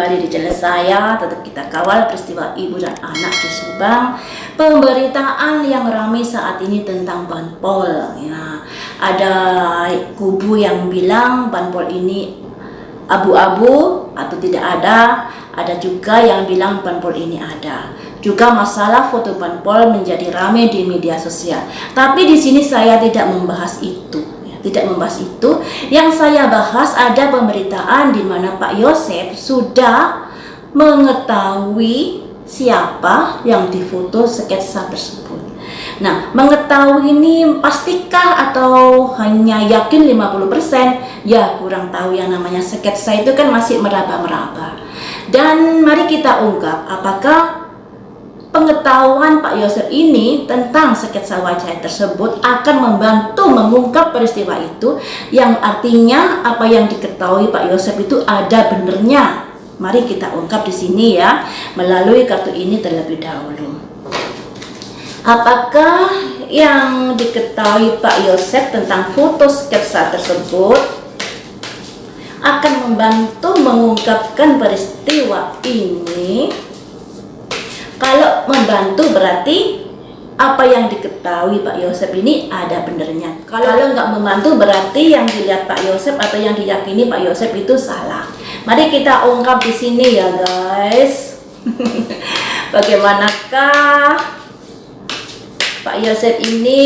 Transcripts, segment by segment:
kembali di channel saya. Tetap kita kawal peristiwa ibu dan anak di Subang. Pemberitaan yang ramai saat ini tentang Banpol. Ya, ada kubu yang bilang Banpol ini abu-abu atau tidak ada. Ada juga yang bilang Banpol ini ada. Juga masalah foto Banpol menjadi ramai di media sosial. Tapi di sini saya tidak membahas itu. Tidak membahas itu. Yang saya bahas ada pemberitaan di mana Pak Yosep sudah mengetahui siapa yang difoto sketsa tersebut. Nah, mengetahui ini pastikah atau hanya yakin 50%? Ya, kurang tahu. Yang namanya sketsa itu kan masih meraba-meraba. Dan mari kita ungkap apakah pengetahuan Pak Yosep ini tentang sketsa wajah tersebut akan membantu mengungkap peristiwa itu, yang artinya apa yang diketahui Pak Yosep itu ada benernya. Mari kita ungkap di sini ya, melalui kartu ini terlebih dahulu. Apakah yang diketahui Pak Yosep tentang foto sketsa tersebut akan membantu mengungkapkan peristiwa ini? Kalau membantu berarti apa yang diketahui Pak Yosep ini ada benernya. Kalau nggak membantu berarti yang dilihat Pak Yosep atau yang diyakini Pak Yosep itu salah. Mari kita ungkap di sini ya guys. Bagaimanakah Pak Yosep ini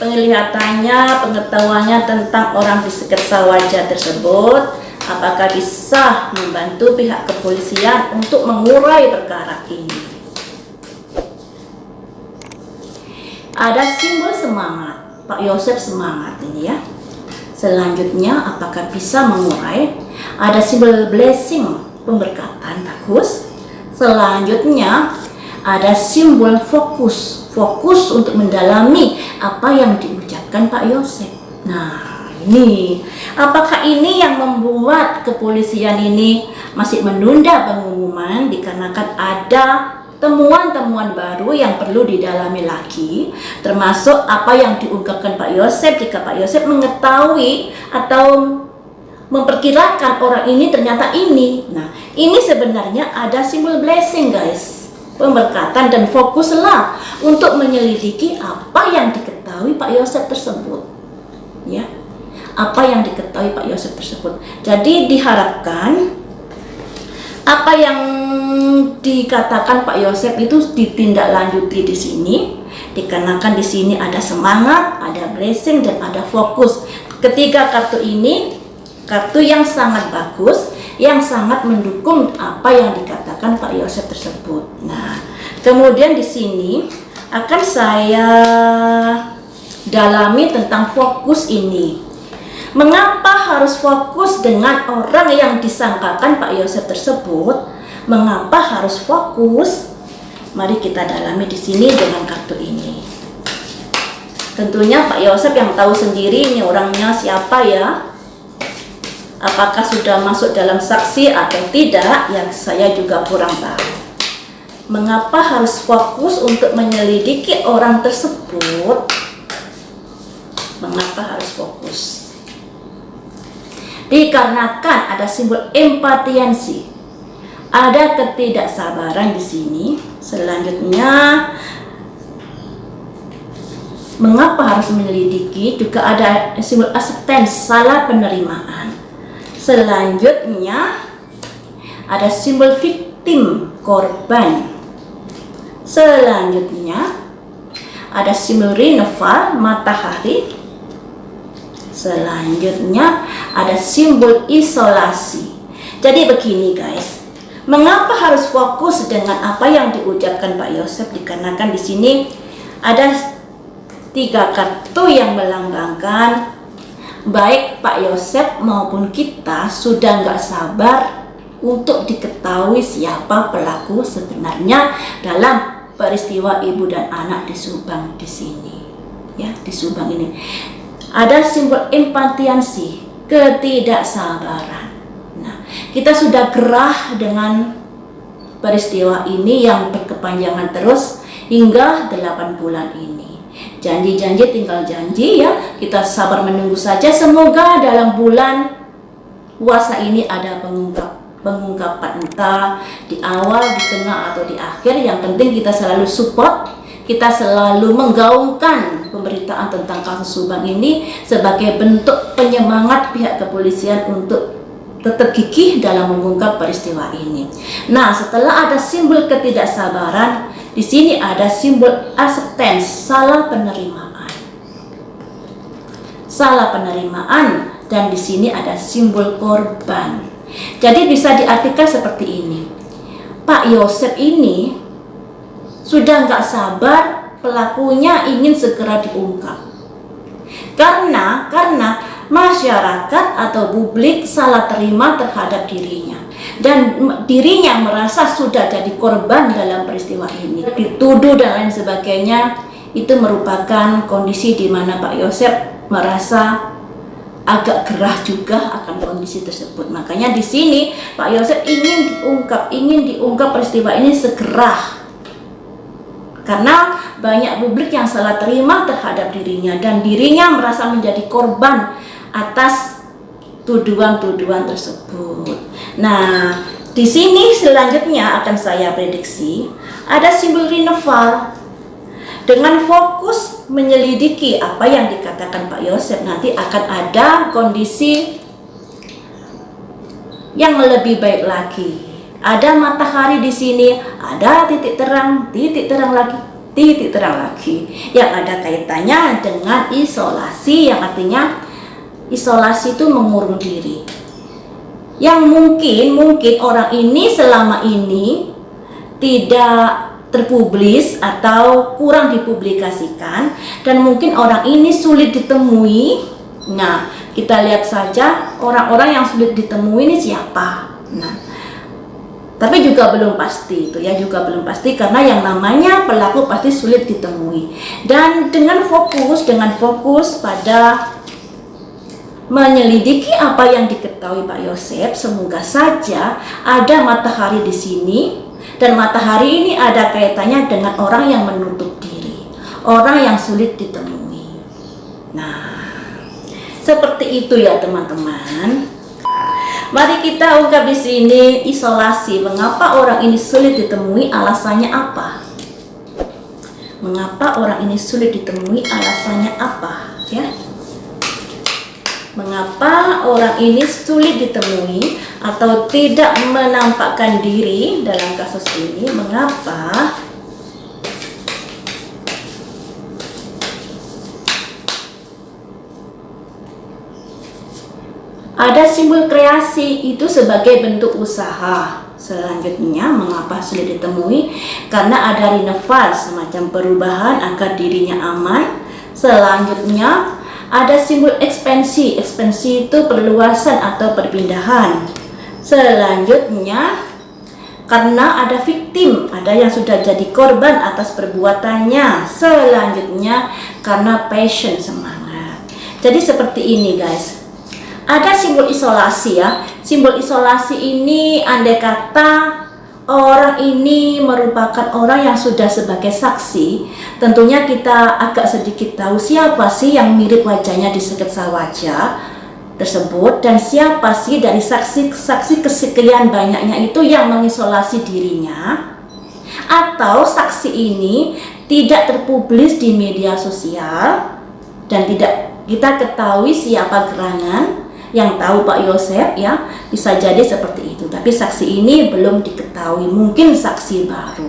penglihatannya, pengetahuannya tentang orang di sketsa wajah tersebut? Apakah bisa membantu pihak kepolisian untuk mengurai perkara ini? Ada simbol semangat, Pak Yosep semangat ini ya. Selanjutnya apakah bisa mengurai? Ada simbol blessing, pemberkatan, bagus. Selanjutnya ada simbol fokus, fokus untuk mendalami apa yang diucapkan Pak Yosep. Nah, ini apakah ini yang membuat kepolisian ini masih menunda pengumuman dikarenakan ada temuan-temuan baru yang perlu didalami lagi, termasuk apa yang diungkapkan Pak Yosep. Jika Pak Yosep mengetahui atau memperkirakan orang ini ternyata ini. Nah, ini sebenarnya ada simbol blessing guys, pemberkatan, dan fokuslah untuk menyelidiki apa yang diketahui Pak Yosep tersebut ya, apa yang diketahui Pak Yosep tersebut. Jadi diharapkan apa yang dikatakan Pak Yosep itu ditindaklanjuti di sini, dikarenakan di sini ada semangat, ada blessing, dan ada fokus. Ketiga kartu ini kartu yang sangat bagus, yang sangat mendukung apa yang dikatakan Pak Yosep tersebut. Nah, kemudian di sini akan saya dalami tentang fokus ini. Mengapa harus fokus dengan orang yang disangkakan Pak Yosep tersebut? Mengapa harus fokus? Mari kita dalami di sini dengan kartu ini. Tentunya Pak Yosep yang tahu sendiri ini orangnya siapa ya. Apakah sudah masuk dalam saksi atau tidak, yang saya juga kurang tahu. Mengapa harus fokus untuk menyelidiki orang tersebut? Mengapa harus fokus? Dikarenakan ada simbol empatiansi, ada ketidaksabaran di sini. Selanjutnya, mengapa harus menyelidiki? Juga ada simbol acceptance, salah penerimaan. Selanjutnya, ada simbol victim, korban. Selanjutnya, ada simbol renewal, matahari. Selanjutnya ada simbol isolasi. Jadi begini guys, mengapa harus fokus dengan apa yang diucapkan Pak Yosep? Dikarenakan di sini ada 3 kartu yang melambangkan baik Pak Yosep maupun kita sudah nggak sabar untuk diketahui siapa pelaku sebenarnya dalam peristiwa ibu dan anak di Subang di sini. Ya, di Subang ini. Ada simbol empatiansi, ketidaksabaran. Nah, kita sudah gerah dengan peristiwa ini yang berkepanjangan terus hingga 8 bulan ini. Janji-janji tinggal janji ya, kita sabar menunggu saja. Semoga dalam bulan puasa ini ada pengungkapan, entah di awal, di tengah, atau di akhir. Yang penting kita selalu support, kita selalu menggaungkan pemberitaan tentang kasus Subang ini sebagai bentuk penyemangat pihak kepolisian untuk tetap gigih dalam mengungkap peristiwa ini. Nah, setelah ada simbol ketidaksabaran, di sini ada simbol acceptance, salah penerimaan. Salah penerimaan, dan di sini ada simbol korban. Jadi bisa diartikan seperti ini. Pak Yosep ini sudah nggak sabar, pelakunya ingin segera diungkap. Karena masyarakat atau publik salah terima terhadap dirinya. Dan dirinya merasa sudah jadi korban dalam peristiwa ini. Dituduh dan lain sebagainya, itu merupakan kondisi di mana Pak Yosep merasa agak gerah juga akan kondisi tersebut. Makanya di sini Pak Yosep ingin diungkap peristiwa ini segera. Karena banyak publik yang salah terima terhadap dirinya dan dirinya merasa menjadi korban atas tuduhan-tuduhan tersebut. Nah, di sini selanjutnya akan saya prediksi ada simbol Rinneval. Dengan fokus menyelidiki apa yang dikatakan Pak Yosep, nanti akan ada kondisi yang lebih baik lagi. Ada matahari di sini, ada titik terang lagi, titik terang lagi. Yang ada kaitannya dengan isolasi, yang artinya isolasi itu mengurung diri. Yang mungkin orang ini selama ini tidak terpublis atau kurang dipublikasikan, dan mungkin orang ini sulit ditemui. Nah, kita lihat saja orang-orang yang sulit ditemui ini siapa. Nah, tapi juga belum pasti, itu ya, juga belum pasti, karena yang namanya pelaku pasti sulit ditemui. Dan dengan fokus pada menyelidiki apa yang diketahui Pak Yosep, semoga saja ada matahari di sini. Dan matahari ini ada kaitannya dengan orang yang menutup diri, orang yang sulit ditemui. Nah, seperti itu ya teman-teman. Mari kita ungkap di sini isolasi. Mengapa orang ini sulit ditemui? Alasannya apa? Mengapa orang ini sulit ditemui? Alasannya apa? Ya. Mengapa orang ini sulit ditemui atau tidak menampakkan diri dalam kasus ini? Mengapa? Ada simbol kreasi, itu sebagai bentuk usaha. Selanjutnya, mengapa sulit ditemui? Karena ada Rinneval, semacam perubahan agar dirinya aman. Selanjutnya, ada simbol ekspansi. Ekspansi itu perluasan atau perpindahan. Selanjutnya, karena ada victim, ada yang sudah jadi korban atas perbuatannya. Selanjutnya, karena passion, semangat. Jadi seperti ini guys. Ada simbol isolasi ya. Simbol isolasi ini andai kata orang ini merupakan orang yang sudah sebagai saksi, tentunya kita agak sedikit tahu siapa sih yang mirip wajahnya di sketsa wajah tersebut, dan siapa sih dari saksi-saksi kesekian banyaknya itu yang mengisolasi dirinya, atau saksi ini tidak terpublis di media sosial dan tidak kita ketahui siapa gerangan. Yang tahu Pak Yosep ya, bisa jadi seperti itu. Tapi saksi ini belum diketahui, mungkin saksi baru.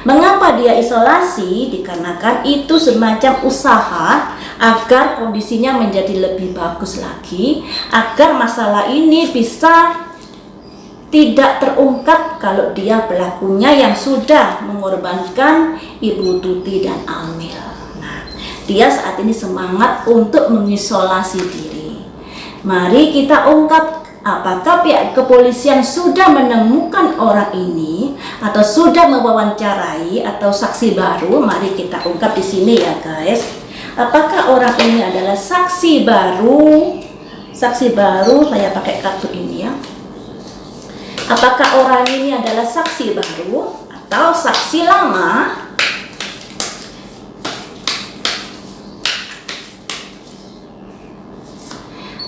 Mengapa dia isolasi? Dikarenakan itu semacam usaha agar kondisinya menjadi lebih bagus lagi, agar masalah ini bisa tidak terungkap kalau dia pelakunya yang sudah mengorbankan Ibu Tuti dan Amil. Nah, dia saat ini semangat untuk mengisolasi diri. Mari kita ungkap apakah pihak kepolisian sudah menemukan orang ini atau sudah mewawancarai atau saksi baru. Mari kita ungkap di sini ya guys. Apakah orang ini adalah saksi baru? Saksi baru, saya pakai kartu ini ya. Apakah orang ini adalah saksi baru atau saksi lama?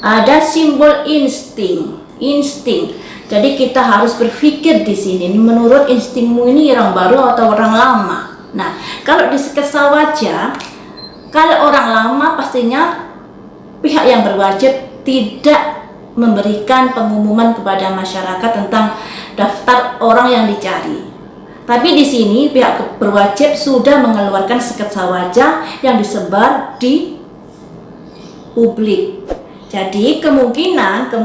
Ada simbol insting. Jadi kita harus berpikir di sini, menurut instingmu ini orang baru atau orang lama. Nah, kalau di sketsa wajah, kalau orang lama pastinya pihak yang berwajib tidak memberikan pengumuman kepada masyarakat tentang daftar orang yang dicari. Tapi di sini pihak berwajib sudah mengeluarkan sketsa wajah yang disebar di publik. Jadi kemungkinan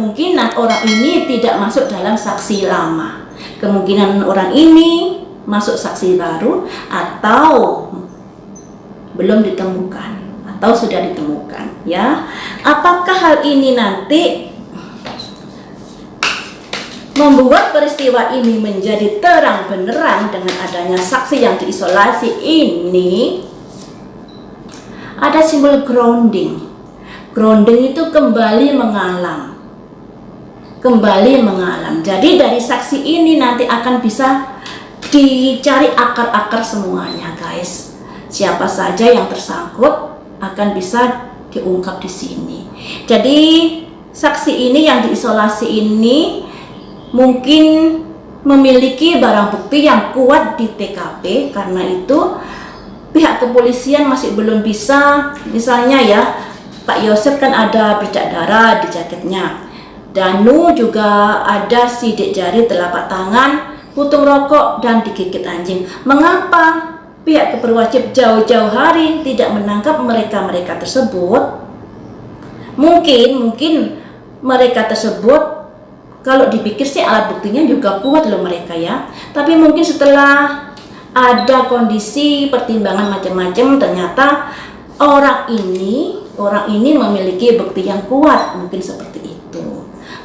orang ini tidak masuk dalam saksi lama. Kemungkinan orang ini masuk saksi baru atau belum ditemukan atau sudah ditemukan, ya. Apakah hal ini nanti membuat peristiwa ini menjadi terang benderang dengan adanya saksi yang diisolasi ini? Ada simbol grounding. Grounding itu kembali mengalam. Jadi dari saksi ini nanti akan bisa dicari akar-akar semuanya, guys. Siapa saja yang tersangkut akan bisa diungkap di sini. Jadi saksi ini yang diisolasi ini mungkin memiliki barang bukti yang kuat di TKP, karena itu pihak kepolisian masih belum bisa, misalnya ya, Pak Yosep kan ada bercak darah di jaketnya, Danu juga ada sidik jari, telapak tangan, putung rokok, dan digigit anjing. Mengapa pihak berwajib jauh-jauh hari tidak menangkap mereka tersebut? Mungkin mereka tersebut, kalau dipikir sih alat buktinya juga kuat loh mereka, ya. Tapi mungkin setelah ada kondisi pertimbangan macam-macam, ternyata orang ini memiliki bukti yang kuat, mungkin seperti itu.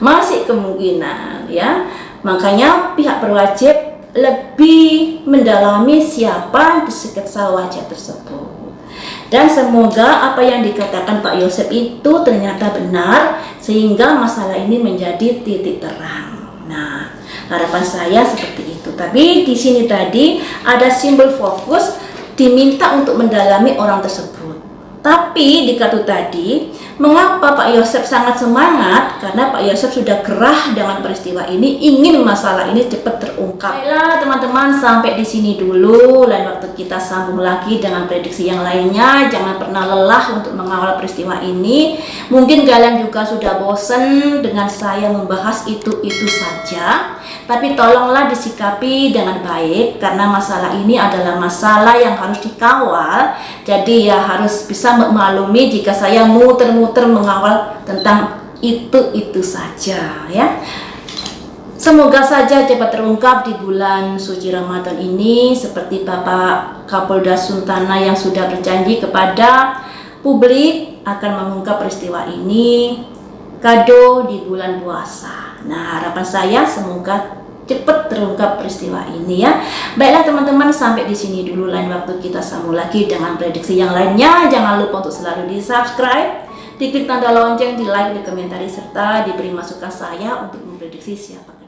Masih kemungkinan, ya. Makanya pihak berwajib lebih mendalami siapa di sketsa wajah tersebut. Dan semoga apa yang dikatakan Pak Yosep itu ternyata benar, sehingga masalah ini menjadi titik terang. Nah, harapan saya seperti itu. Tapi di sini tadi ada simbol fokus, diminta untuk mendalami orang tersebut. Tapi di kartu tadi, mengapa Pak Yosep sangat semangat? Karena Pak Yosep sudah gerah dengan peristiwa ini, ingin masalah ini cepat terungkap. Baiklah teman-teman, sampai di sini dulu. Lain waktu kita sambung lagi dengan prediksi yang lainnya. Jangan pernah lelah untuk mengawal peristiwa ini. Mungkin kalian juga sudah bosan dengan saya membahas itu-itu saja. Tapi tolonglah disikapi dengan baik, karena masalah ini adalah masalah yang harus dikawal. Jadi ya harus bisa memaklumi jika saya muter-muter mengawal tentang itu saja, ya. Semoga saja cepat terungkap di bulan suci Ramadan ini, seperti Bapak Kapolda Suntana yang sudah berjanji kepada publik akan mengungkap peristiwa ini kado di bulan puasa. Nah, harapan saya semoga cepat terungkap peristiwa ini, ya. Baiklah teman-teman, sampai di sini dulu. Lain waktu kita sambung lagi dengan prediksi yang lainnya. Jangan lupa untuk selalu di-subscribe, diklik tanda lonceng, di-like, dikomentari, serta diberi masukan saya untuk memprediksi siapa